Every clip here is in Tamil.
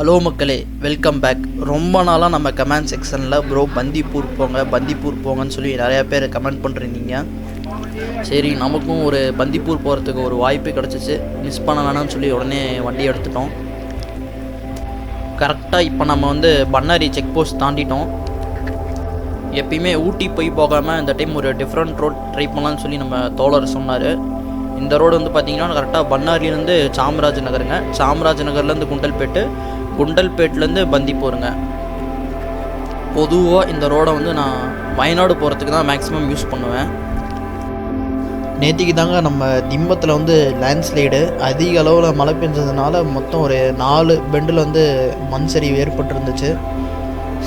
ஹலோ மக்களே, வெல்கம் பேக். ரொம்ப நாளாக நம்ம கமெண்ட் செக்ஷனில் ப்ரோ பந்திப்பூர் போங்கன்னு சொல்லி நிறையா பேர் கமெண்ட் பண்ணிருந்தீங்க. சரி, நமக்கும் ஒரு பந்திப்பூர் போகிறதுக்கு ஒரு வாய்ப்பு கிடச்சிச்சு. மிஸ் பண்ண வேணாம்னு சொல்லி உடனே வண்டி எடுத்துட்டோம். கரெக்டாக இப்போ நம்ம பண்ணாரி செக் போஸ்ட் தாண்டிட்டோம். எப்பயுமே ஊட்டி போய் போகாமல் இந்த டைம் ஒரு டிஃப்ரெண்ட் ரோட் ட்ரை பண்ணலான்னு சொல்லி நம்ம தோழர் சொன்னார். இந்த ரோடு பார்த்திங்கன்னா கரெக்டாக பண்ணாரிலேருந்து சாம்ராஜ் நகருங்க. சாம்ராஜ் நகர்லேருந்து குண்டல்பேட்லேருந்து பந்திப்பூருங்க. பொதுவாக இந்த ரோடை நான் வயநாடு போகிறதுக்கு தான் மேக்ஸிமம் யூஸ் பண்ணுவேன். நேற்றுக்கு தாங்க நம்ம திம்பத்தில் லேண்ட்ஸ்லைடு அதிக அளவில் மழை பெஞ்சதுனால மொத்தம் ஒரு 4 பெண்டில் மண் சரிவு ஏற்பட்டுருந்துச்சு.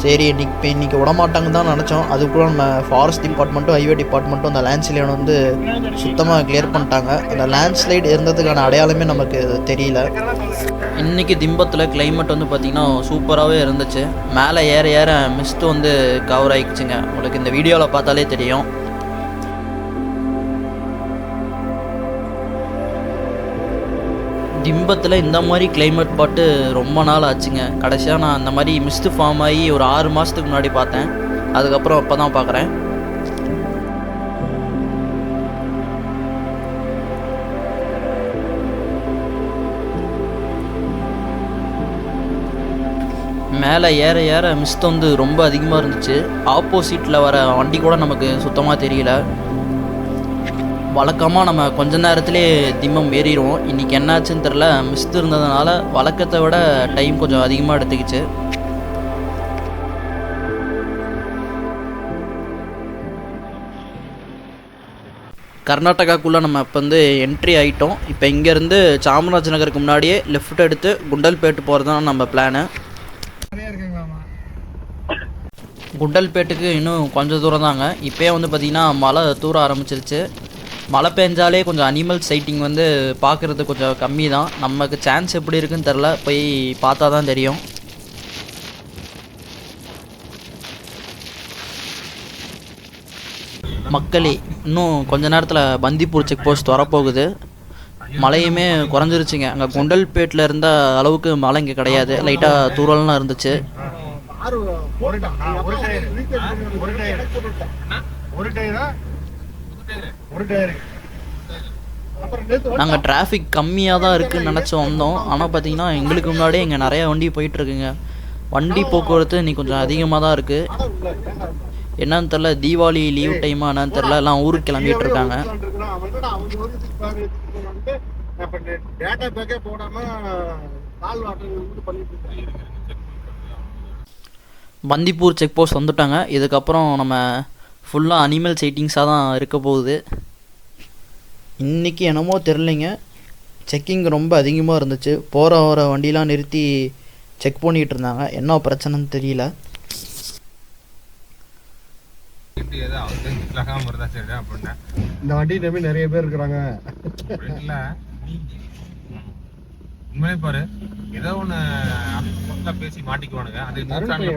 சரி, இன்றைக்கி விடமாட்டாங்க தான் நினச்சோம். அதுக்குள்ளே நம்ம ஃபாரஸ்ட் டிபார்ட்மெண்ட்டும் ஹைவே டிபார்ட்மெண்ட்டும் அந்த லேண்ட்ஸ்லைடு சுத்தமாக கிளியர் பண்ணிட்டாங்க. அந்த லேண்ட்ஸ்லைடு இருந்ததுக்கான அடையாளமே நமக்கு தெரியல. இன்றைக்கி திம்பத்தில் கிளைமேட் பார்த்திங்கன்னா சூப்பராகவே இருந்துச்சு. மேலே ஏற மிஸ்ட்டு கவர் ஆகிடுச்சுங்க. உங்களுக்கு இந்த வீடியோவில் பார்த்தாலே தெரியும். திம்பத்தில் இந்த மாதிரி கிளைமேட் பாட்டு ரொம்ப நாள் ஆச்சுங்க. கடைசியாக நான் அந்த மாதிரி மிஸ்ட்டு ஃபார்ம் ஆகி ஒரு 6 மாதத்துக்கு முன்னாடி பார்த்தேன். அதுக்கப்புறம் இப்போ தான் பார்க்குறேன். மேலே ஏற மிஸ்ட் ரொம்ப அதிகமாக இருந்துச்சு. ஆப்போசிட்டில் வர வண்டி கூட நமக்கு சுத்தமாக தெரியல. வழக்கமாக நம்ம கொஞ்ச நேரத்திலே திம்பம் ஏறிடுவோம். இன்றைக்கி என்னாச்சுன்னு தெரில. மிஸ்ட் இருந்ததுனால வழக்கத்தை விட டைம் கொஞ்சம் அதிகமாக எடுத்துக்கிச்சு. கர்நாடகாக்குள்ளே நம்ம இப்போ என்ட்ரி ஆகிட்டோம். இப்போ இங்கேருந்து சாமராஜ் நகருக்கு முன்னாடியே லெஃப்ட் எடுத்து குண்டல்பேட்டு போகிறது தான் நம்ம பிளானு. குண்டல்பேட்டுக்கு இன்னும் கொஞ்சம் தூரம் தாங்க. இப்போயே பார்த்திங்கன்னா மழை தூர ஆரம்பிச்சிருச்சு. மழை பெஞ்சாலே கொஞ்சம் அனிமல் சைட்டிங் பார்க்குறது கொஞ்சம் கம்மி தான். நமக்கு சான்ஸ் எப்படி இருக்குன்னு தெரில, போய் பார்த்தா தான் தெரியும். மக்களே, இன்னும் கொஞ்ச நேரத்தில் பந்திப்பூர் செக் போஸ்ட் வரப்போகுது. மழையுமே குறைஞ்சிருச்சுங்க. அங்கே குண்டல்பேட்டில் இருந்த அளவுக்கு மழை இங்கே கிடையாது. லைட்டாக தூரல்லாம் இருந்துச்சு. நாங்கள் டிராஃபிக் கம்மியாக தான் இருக்குதுன்னு நினச்சி வந்தோம். ஆனால் பார்த்தீங்கன்னா எங்களுக்கு முன்னாடியே இங்கே நிறையா வண்டி போயிட்டுருக்குங்க. வண்டி போக்குவரத்து இன்னைக்கு கொஞ்சம் அதிகமாக தான் இருக்குது. என்னன்னு தெரில, தீபாவளி லீவ் டைமாக என்னன்னு தெரில, எல்லாம் ஊருக்கு கிளம்பிட்டு இருக்காங்க. பந்திப்பூர் செக் போஸ்ட் வந்துட்டாங்க. இதுக்கப்புறம் நம்ம ஃபுல்லாக அனிமல் சைட்டிங்ஸாக தான் இருக்க போகுது. இன்றைக்கி என்னமோ தெரிலிங்க, செக்கிங் ரொம்ப அதிகமாக இருந்துச்சு. போகிற வண்டிலாம் நிறுத்தி செக் பண்ணிகிட்டு இருந்தாங்க. என்ன பிரச்சனைன்னு தெரியல. இந்த வண்டி நம்பி நிறைய பேர் இருக்கிறாங்க. உண்மையே பாரு, ஏதோ ஒன்று பேசி மாட்டிக்குவானுங்க. அது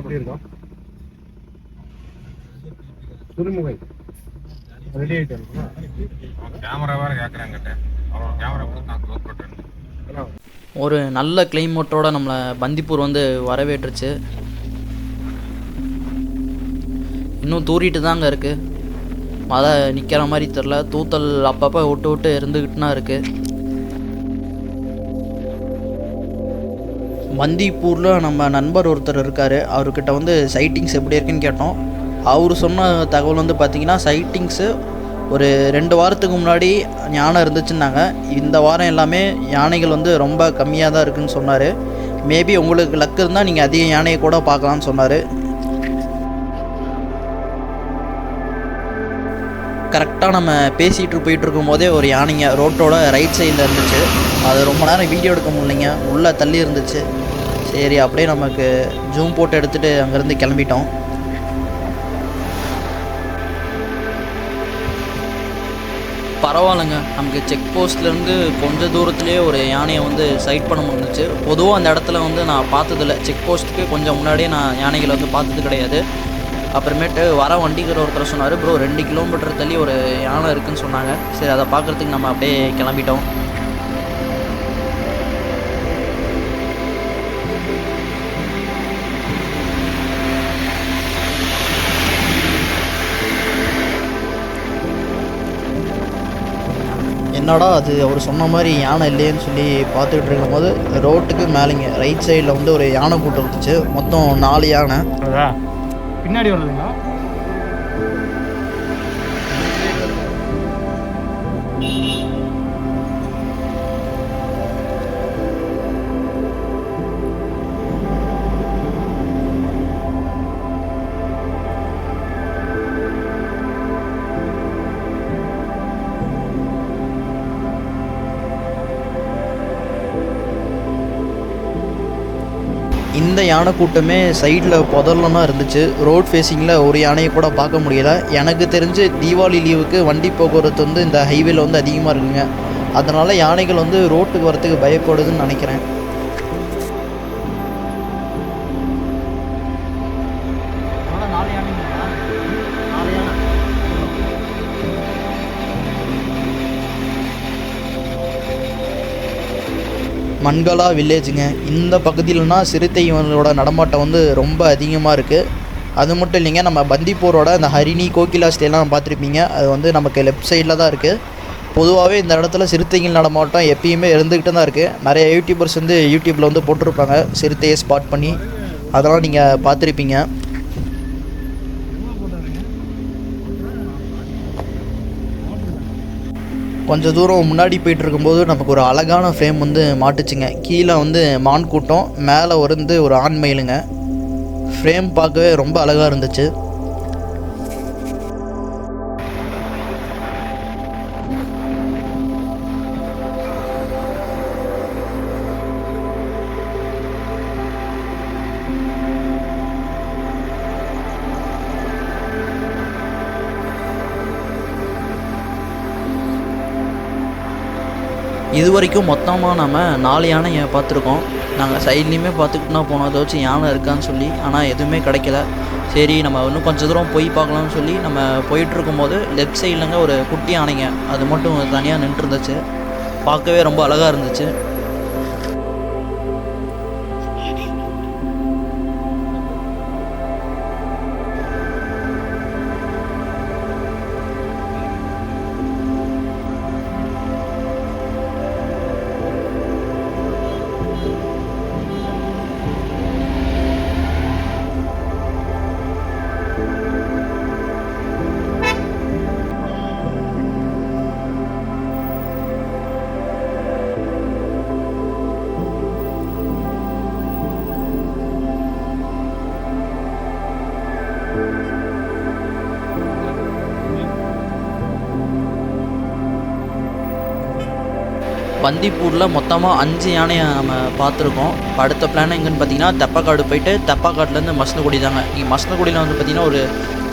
எப்படி இருக்கும்? திருமுகை ரெடி ஆயிட்டாரு. கேமரா வேற கேட்குறாங்கிட்ட அவன் கேமரா கொடுத்தான். ஒரு நல்ல கிளைமேட்டோட நம்மளை பந்திப்பூர் வரவேற்றுச்சு. இன்னும் தூரிட்டு தாங்க இருக்குது. மழை நிற்கிற மாதிரி தெரில. தூத்தல் அப்பப்போ விட்டு இருந்துக்கிட்டுனா இருக்குது. பந்திப்பூரில் நம்ம நண்பர் ஒருத்தர் இருக்கார். அவர்கிட்ட சைட்டிங்ஸ் எப்படி இருக்குன்னு கேட்டோம். அவர் சொன்ன தகவல் பார்த்திங்கன்னா சைட்டிங்ஸு ஒரு 2 வாரத்துக்கு முன்னாடி யானை இருந்துச்சுன்னாங்க. இந்த வாரம் எல்லாமே யானைகள் ரொம்ப கம்மியாக தான் இருக்குதுன்னு சொன்னார். மேபி உங்களுக்கு லக் இருந்தால் நீங்கள் அதிக யானையை கூட பார்க்கலான்னு சொன்னார். கரெக்டாக நம்ம பேசிகிட்டு போயிட்டுருக்கும் போதே ஒரு யானைங்க ரோட்டோட ரைட் சைடில் இருந்துச்சு. அது ரொம்ப நேரம் வீடியோ எடுக்க முடியலைங்க, உள்ளே தள்ளி இருந்துச்சு. சரி, அப்படியே நமக்கு ஜூம் போட்டு எடுத்துகிட்டு அங்கேருந்து கிளம்பிட்டோம். பரவாயில்லைங்க, நமக்கு செக் போஸ்ட்லேருந்து கொஞ்சம் தூரத்துலேயே ஒரு யானையை சைட் பண்ண முடிஞ்சிச்சு. பொதுவாக அந்த இடத்துல நான் பார்த்ததில்ல. செக் போஸ்ட்டுக்கு கொஞ்சம் முன்னாடியே நான் யானைகளை பார்த்தது கிடையாது. அப்புறமேட்டு வர வண்டிக்கிற ஒருத்தர் சொன்னார், ப்ரோ 2 கிலோமீட்டர் தள்ளி ஒரு யானை இருக்குதுன்னு சொன்னாங்க. சரி, அதை பார்க்குறதுக்கு நம்ம அப்படியே கிளம்பிட்டோம். என்னடா அது அவர் சொன்ன மாதிரி யானை இல்லையேன்னு சொல்லி பார்த்துக்கிட்டு இருக்கும்போது ரோட்டுக்கு மேலேங்க ரைட் சைடில் வந்து ஒரு யானை கூட்டம் இருந்துச்சு. மொத்தம் 4 யானை. பின்னாடி வருதுங்களா? இந்த யானை கூட்டமே சைடில் புதர்லாம் இருந்துச்சு. ரோட் ஃபேஸிங்கில் ஒரு யானையை கூட பார்க்க முடியல. எனக்கு தெரிஞ்சு தீபாவளி லீவுக்கு வண்டி போக்குவரத்து வந்து இந்த ஹைவேல வந்து அதிகமாக இருக்குங்க. அதனால் யானைகள் வந்து ரோட்டுக்கு வரத்துக்கு பயப்படுதுன்னு நினைக்கிறேன். மண்கலா வில்லேஜுங்க. இந்த பகுதியிலனா சிறுத்தைகளோட நடமாட்டம் வந்து ரொம்ப அதிகமாக இருக்குது. அது மட்டும் இல்லைங்க, நம்ம பந்திப்பூரோட இந்த ஹரிணி கோகிலா ஸ்டேலாம் பார்த்துருப்பீங்க. அது வந்து நமக்கு லெஃப்ட் சைடில் தான் இருக்குது. பொதுவாகவே இந்த இடத்துல சிறுத்தைகள் நடமாட்டம் எப்பயுமே இருந்துக்கிட்டு தான் இருக்குது. நிறைய யூடியூபர்ஸ் வந்து யூடியூப்பில் வந்து போட்டிருப்பாங்க சிறுத்தையை ஸ்பாட் பண்ணி. அதெல்லாம் நீங்கள் பார்த்துருப்பீங்க. கொஞ்சம் தூரம் முன்னாடி போயிட்டு இருக்கும்போது நமக்கு ஒரு அழகான ஃப்ரேம் வந்து மாட்டுச்சுங்க. கீழே வந்து மான் கூட்டம், மேலே வந்து ஒரு ஆண் மயிலுங்க. ஃப்ரேம் பார்க்கவே ரொம்ப அழகாக இருந்துச்சு. இது வரைக்கும் மொத்தமாக நம்ம 4 யானையை பார்த்துருக்கோம். நாங்கள் சைட்லேயுமே பார்த்துக்கிட்டுனா போனோம் அதை வச்சு யானை இருக்கான்னு சொல்லி. ஆனால் எதுவுமே கிடைக்கல. சரி நம்ம இன்னும் கொஞ்சம் தூரம் போய் பார்க்கலாம்னு சொல்லி நம்ம போயிட்டுருக்கும்போது லெஃப்ட் சைட்லங்க ஒரு குட்டி யானைங்க அது மட்டும் தனியாக நின்றுருந்துச்சு. பார்க்கவே ரொம்ப அழகாக இருந்துச்சு. பந்திப்பூரில் மொத்தமாக 5 யானையை நம்ம பார்த்துருக்கோம். அடுத்த பிளான் எங்கன்னு பார்த்தீங்கன்னா தெப்பக்காடு போயிட்டு தெப்பக்காட்டிலேருந்து மசனகுடி தாங்க. இங்கே மசனகுடியில் வந்து பார்த்திங்கன்னா ஒரு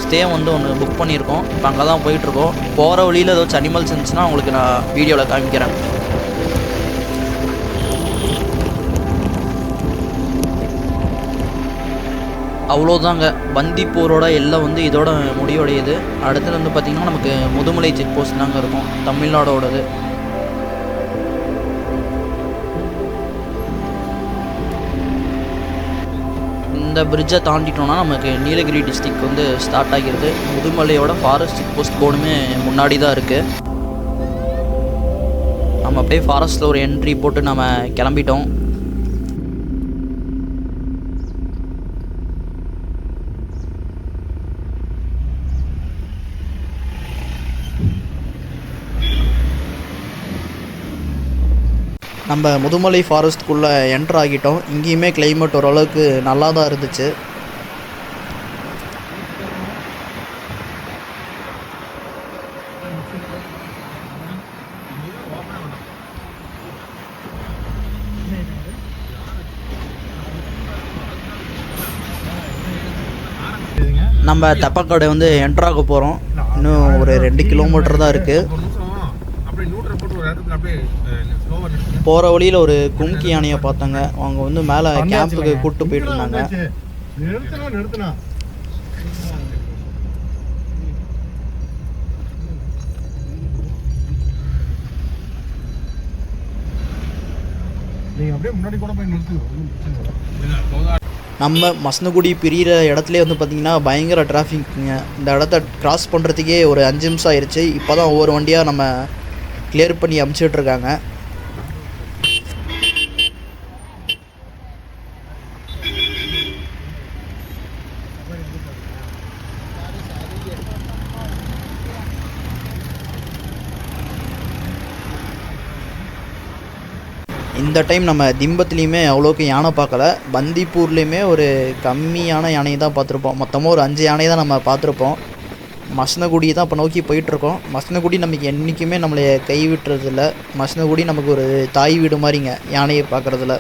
ஸ்டே வந்து ஒன்று புக் பண்ணியிருக்கோம். இப்போ அங்கே தான் போயிட்டுருக்கோம். போகிற வழியில் ஏதாச்சும் அனிமல்ஸ் இருந்துச்சுன்னா உங்களுக்கு நான் வீடியோவில் காமிக்கிறேன். அவ்வளோதாங்க, பந்திப்பூரோட எல்லாம் வந்து இதோட முடிவடையுது. அடுத்தது வந்து பார்த்திங்கன்னா நமக்கு முதுமலை செக் போஸ்ட் தாங்க இருக்கும், தமிழ்நாடோடது. இந்த பிரிட்ஜை தாண்டிட்டோன்னா நமக்கு நீலகிரி டிஸ்ட்ரிக் வந்து ஸ்டார்ட் ஆகிடுது. முதுமலையோட ஃபாரஸ்ட் செக் போஸ்ட் போர்டுமே முன்னாடி தான் இருக்குது. நம்ம அப்படியே ஃபாரஸ்ட்டில் ஒரு என்ட்ரி போட்டு நம்ம கிளம்பிட்டோம். நம்ம முதுமலை ஃபாரஸ்ட்டுக்குள்ளே என்ட்ரு ஆகிட்டோம். இங்கேயுமே கிளைமேட் ஓரளவுக்கு நல்லா தான் இருந்துச்சு. நம்ம தெப்பக்காடு வந்து என்ட்ராக போகிறோம். இன்னும் ஒரு 2 கிலோமீட்டர் தான் இருக்குது. போகிற வழியில் ஒரு கும்கி யானையை பார்த்தாங்க. அவங்க வந்து மேலே கேம்புக்கு கூப்பிட்டு போயிட்டு இருந்தாங்க. நம்ம மசனகுடி பிரிகிற இடத்துலேயே வந்து பார்த்திங்கன்னா பயங்கர டிராஃபிக்குங்க. இந்த இடத்த கிராஸ் பண்ணுறதுக்கே ஒரு 5 நிமிஷம் ஆயிடுச்சு. இப்போ தான் ஒவ்வொரு வண்டியாக நம்ம கிளியர் பண்ணி அமுச்சிட்ருக்காங்க. இந்த டைம் நம்ம திம்பத்துலேயுமே அவ்வளோக்கு யானை பார்க்கல. பந்திப்பூர்லேயுமே ஒரு கம்மியான யானையை தான் பார்த்துருப்போம். மொத்தமாக ஒரு 5 யானையை தான் நம்ம பார்த்துருப்போம். மசனகுடி தான் இப்போ நோக்கி போயிட்டுருக்கோம். மசனகுடி நமக்கு என்றைக்குமே நம்மளை கைவிட்டுறதில்ல. மசனகுடி நமக்கு ஒரு தாய் வீடு மாதிரிங்க யானையை பார்க்குறதுல.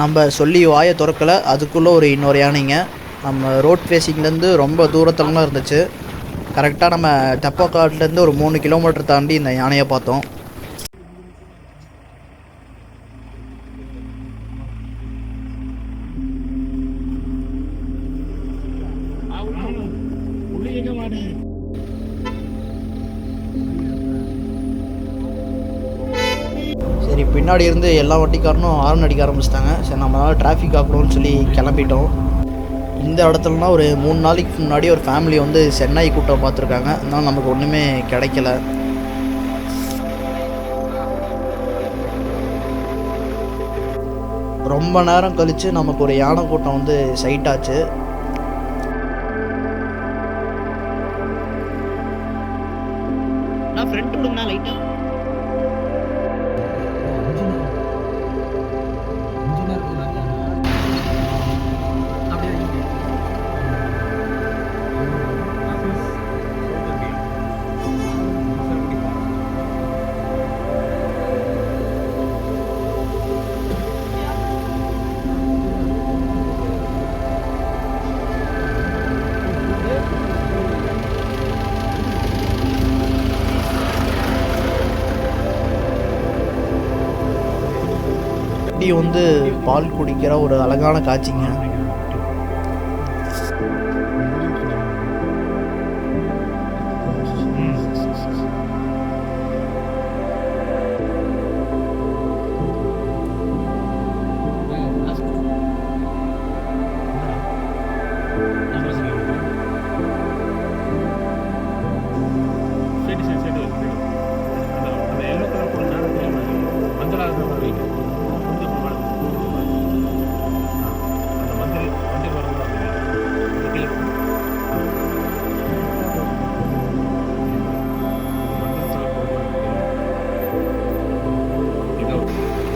நம்ம சொல்லி வாயை திறக்கலை, அதுக்குள்ளே ஒரு இன்னொரு யானைங்க நம்ம ரோட் ஃபேஸிங்லேருந்து ரொம்ப தூரத்துலலாம் இருந்துச்சு. கரெக்டாக நம்ம டப்பாக்காட்லேருந்து ஒரு 3 கிலோமீட்டர் தாண்டி இந்த யானையை பார்த்தோம். சரி, பின்னாடி இருந்து எல்லா வண்டிக்காரனும் ஹார்ன் அடிக்க ஆரம்பிச்சிட்டாங்க. சரி, நம்மளால் டிராஃபிக் ஆகணும்னு சொல்லி கிளம்பிட்டோம். இந்த இடத்துலனா ஒரு 3 நாளைக்கு முன்னாடி ஒரு ஃபேமிலி வந்து சென்னை கூட்டம் பார்த்துருக்காங்க. அதனால் நமக்கு ஒன்றுமே கிடைக்கல. ரொம்ப நேரம் கழித்து நமக்கு ஒரு யானை கூட்டம் வந்து சைட் ஆச்சு. வந்து பால் குடிக்கிற ஒரு அழகான காட்சிங்க.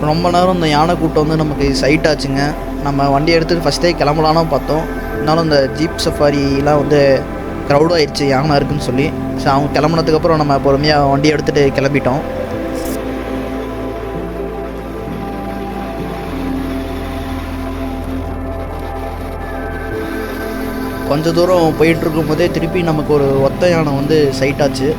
ரொம்ப நேரம் இந்த யானை கூட்டம் வந்து நமக்கு சைட் ஆச்சுங்க. நம்ம வண்டி எடுத்துகிட்டு ஃபஸ்ட்டே கிளம்பலான்னு பார்த்தோம். இருந்தாலும் இந்த ஜீப் சஃபாரிலாம் வந்து க்ரௌட் ஆகிடுச்சு யானை இருக்குதுன்னு சொல்லி. ஸோ அவங்க கிளம்புனதுக்கப்புறம் நம்ம பொறுமையாக வண்டி எடுத்துகிட்டு கிளம்பிட்டோம். கொஞ்சம் தூரம் போயிட்டுருக்கும் போதே திருப்பி நமக்கு ஒரு ஒத்த யானை வந்து சைட் ஆச்சு.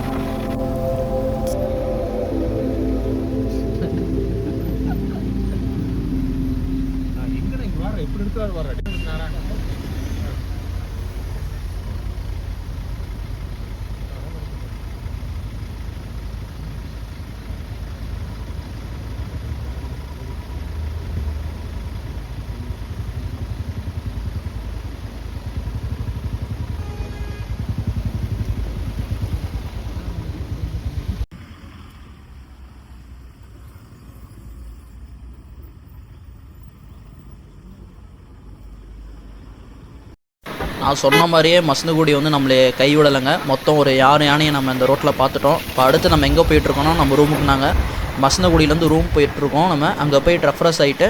நான் சொன்ன மாதிரியே மசனகுடி வந்து நம்மளே கைவிடலைங்க. மொத்தம் ஒரு 6 யானையை நம்ம இந்த ரோட்டில் பார்த்துட்டோம். இப்போ அடுத்து நம்ம எங்கே போயிட்டுருக்கோன்னா நம்ம ரூமுக்கு நாங்கள் மசனகுடியிலேருந்து ரூம் போயிட்டுருக்கோம். நம்ம அங்கே போய்ட்டு ரெஃப்ரெஷ் ஆகிட்டு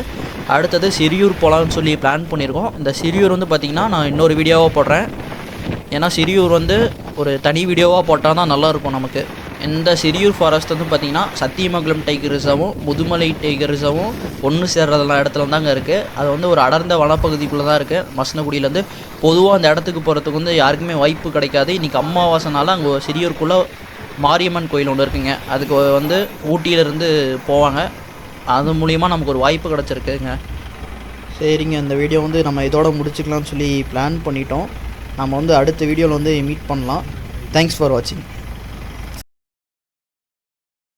அடுத்தது சிறியூர் போகலான்னு சொல்லி பிளான் பண்ணியிருக்கோம். இந்த சிறியூர் வந்து பார்த்திங்கன்னா நான் இன்னொரு வீடியோவாக போடுறேன். ஏன்னா சிறியூர் வந்து ஒரு தனி வீடியோவாக போட்டால் தான் நல்லாயிருக்கும் நமக்கு. இந்த சிறியூர் ஃபாரஸ்ட் வந்து பார்த்திங்கன்னா சத்தியமங்கலம் டைகர் ரிசர்வும் முதுமலை டைகர் ரிசர்வும் ஒன்று சேர்றதெல்லாம் இடத்துல தாங்க இருக்குது. அது வந்து ஒரு அடர்ந்த வனப்பகுதிக்குள்ளே தான் இருக்குது. மசனகுடியிலேருந்து பொதுவாக அந்த இடத்துக்கு போகிறதுக்கு வந்து யாருக்குமே வாய்ப்பு கிடைக்காது. இன்றைக்கி அமாவாசைனால அங்கே சிறியூருக்குள்ளே மாரியம்மன் கோயில் ஒன்று இருக்குங்க. அதுக்கு வந்து ஊட்டியிலேருந்து போவாங்க. அது மூலிமா நமக்கு ஒரு வாய்ப்பு கிடச்சிருக்குங்க. சரிங்க, இந்த வீடியோ வந்து நம்ம இதோட முடிச்சுக்கலாம்னு சொல்லி பிளான் பண்ணிட்டோம். நம்ம வந்து அடுத்த வீடியோவில் வந்து மீட் பண்ணலாம். தேங்க்ஸ் ஃபார் வாட்சிங்.